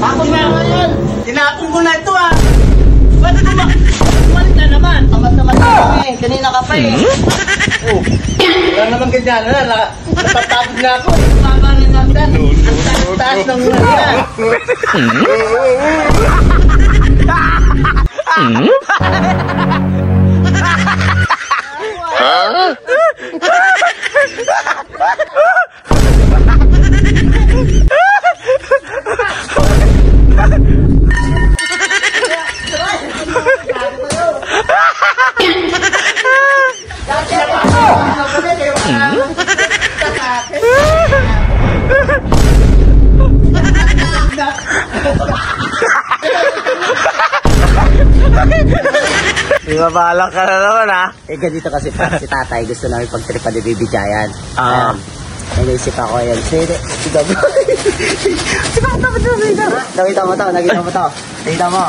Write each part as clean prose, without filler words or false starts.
Tapon mo yan. Tinapon ko na ito ah. Ba't bumalik na naman? Tamad-tamad na kami. Kanina ka pa eh. Oh. Wala naman ganyan. Natatapod na ako. Mama na natin. Ang taas ng muna. Ibabalak ka na naman ha. Eh ganito kasi si tatay gusto namin pagtripa ni Baby Giant. Naisip ako yan. Nakita mo to. Nakita mo.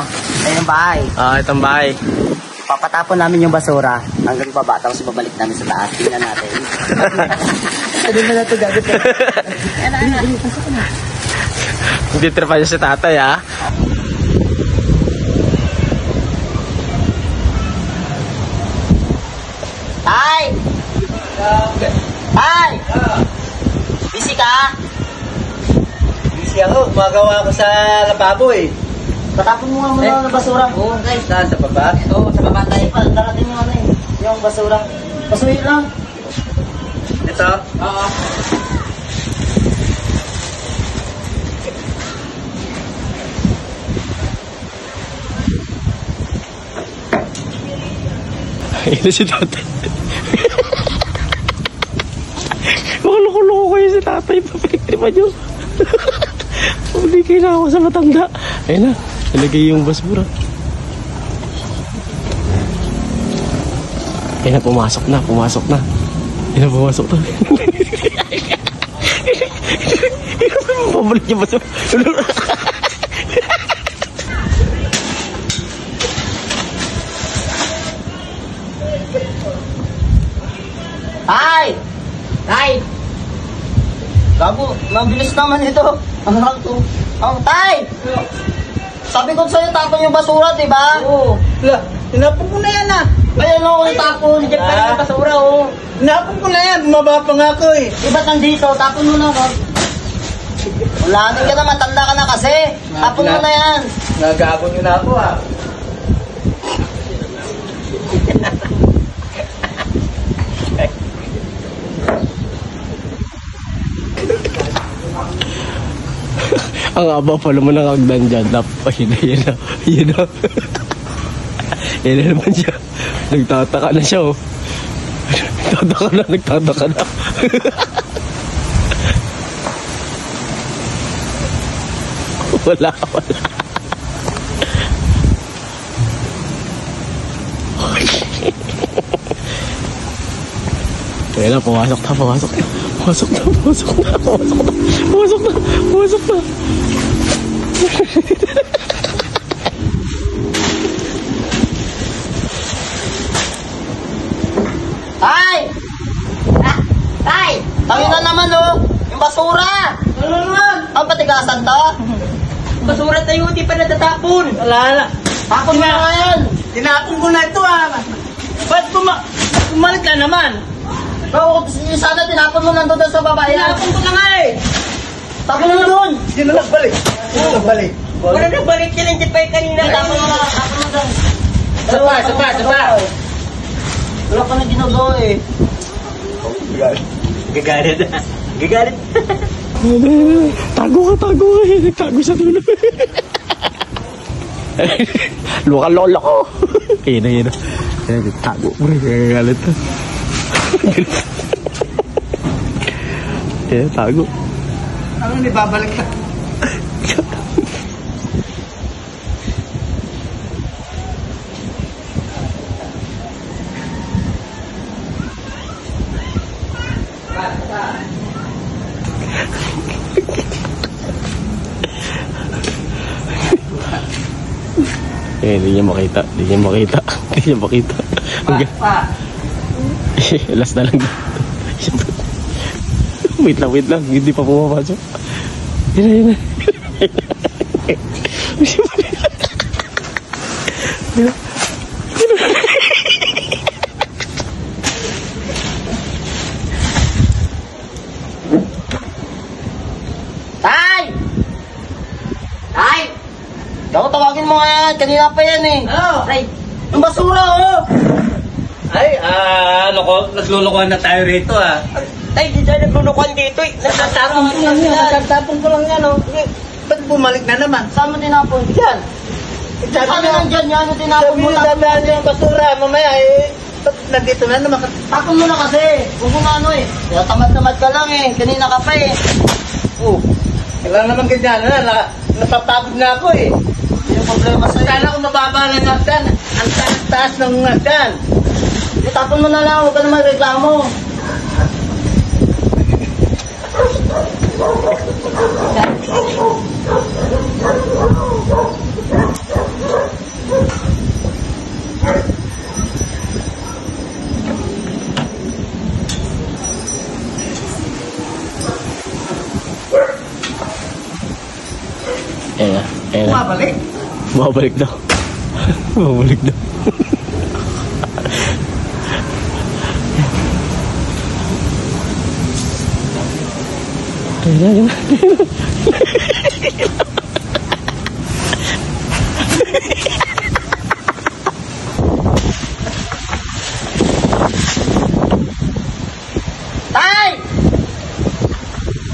Ayun ang bahay. Itong bahay. Papatapon namin yung basura hanggang baba. Tapos babalik namin sa taas. Tingnan natin. Ano na ito gagawin ka? Hindi tripa niya si tatay ha. Tay! Tay! Busy ka? Busy ako. Gumagawa ako sa lababo eh. Patapon mo nga muna ng basura. Oo, guys. Saan? Sa baba? Oo, sa baba tayo pa. Darating yung ano eh. Yung basura. Pasuhin lang. Ito? Oo. Ayun si tatay. Makuloko-loko kayo si tatay. Papagtripa nyo. Pabigay na ako sa matanda. Ayun na. Nalagay yung basura. Ayun na. Pumasok na. Ayun na. Pumasok na. Pabalik yung basura. Tay! Tay! Gago, mabilis naman ito. Ang to. Tay! Sabi ko sa'yo, tapon yung basura, diba? Oo. Tinapon ko na yan ah. Ayun o, itapon. Diyan pa yung basura, o. Tinapon ko na yan. Bumaba pa nga ako eh. Iba't nandito, tapon mo na, o. Ulanin ka na, matanda ka na kasi. Tapon mo na yan. Nagagon yun ako ah. Ang aba pala mo ng hagdan dyan. Yun na. Yan na naman siya. Nagtataka na siya, oh. Nagtataka na. Wala. Ayan na, pumasok na. Tay! Tay! Tangin na naman, oh. Yung basura. Ano naman? Ang patigasan to. Basura tayo, di pa natatapon. Wala na. Tapon mo na nga yan. Tinapon ko na ito ah. Ba't bumalik na naman? Bro, sana tinapon mo nandun sa babae. Tinapon ko na nga eh. Tapon mo doon. Sino nagbalik? Wala nagbalik yan, hindi pa yung kanina. Tapon mo na. Isa pa. Wala ka na ginagawa eh. Gagalit. Tago ka. Nagtago sa dulo. Loka-lola ko. Ayun na. Nagtago mo rin. Gagalit na. Tago. Ano, babalik na? Hindi niya makita. Pa. Last na lang. Wait lang. Hindi pa pumapasok. Yan na. Tay! Tay! Ako tawagin mo nga yan. Kanina pa yan eh. Ano? Tay, yung basura oh! Ay, naglulukuhan na tayo rito ah. Tay, di tayo naglulukuhan dito eh. Nagtatapon ko lang yan. Nagtatapon ko lang yan oh. Ba't bumalik na naman? Saan mo tinapon? Diyan. Saan na nandyan yan? Yung tinapon Sabi mo nyo dadaan yung basura, mamaya eh. Ba't nandito na naman? Tapon mo na kasi. Huwag mo na ano eh. Kaya tamad-tamad ka lang eh. Kanina ka pa eh. Oh, kailangan naman ganyan na. Napapagod na ako eh. Yung problema sa'yo. Sana kung mababa ng hagdan. Ang taas ng hagdan. Itapon mo na lang. Huwag ka naman reklamo. Ayan na. Bumabalik. Babalik daw. Babalik daw. Ayan na. Tay!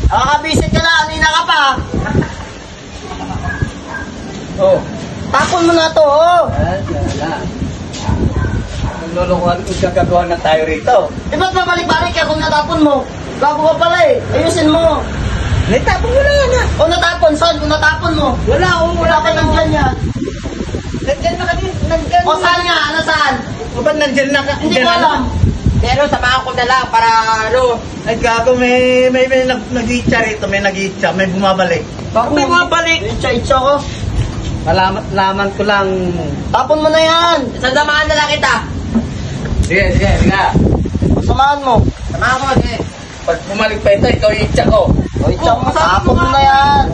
Nakakabisit ka na. Kanina ka pa. Oh. Tapon mo na to oh. Wala. Naglulukuhan kung gagawa na tayo rito. Di ba't babalik-balik ka kung natapon mo? Bago ka pala eh. Ayusin mo. Naitapon mo na yan ah. O natapon, saan? Kung natapon mo. Wala oh, Wala ka nandyan yan. Nandyan na kanina. Nandyan. O saan nga? Nasaan? O ba't nandyan na? Hindi ko alam. Pero samahan ko na lang para ano. Ay gago, may nag-itcha rito, may nag-itcha, may bumabalik. Bakit may bumabalik? Itcha-itcha ko. Laman ko lang. Tapon mo na yan. Sasamahan na lang kita. Sige. Samahan mo. Samahan ko, sige. Pag bumalik pa ito, ikaw yung itcha ko. O itcha mo. Tapon mo na yan.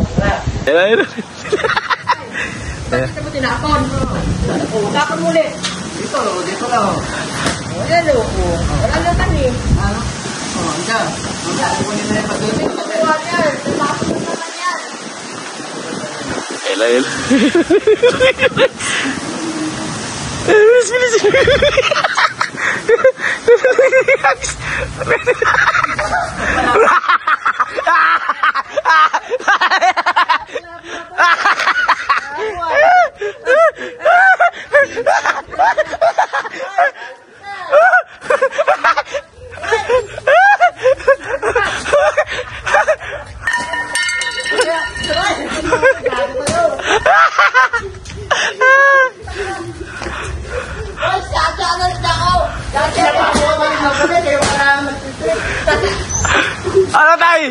Ayan na. Bakit mo tinapon? Tapon muli. Dito lang. Ayan o. Wala lang kami. Ano? O, anda. Kukunin na yung pag-ibig. Ayan. Bilis. Ano tayo?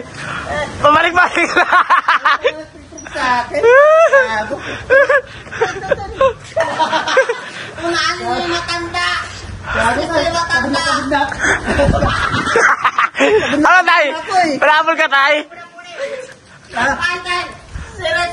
Pabalik-balik na. Mga ano yung matanda. Gusto yung matanda. Ano tayo? Parabol ka tayo? Pantan. Surat.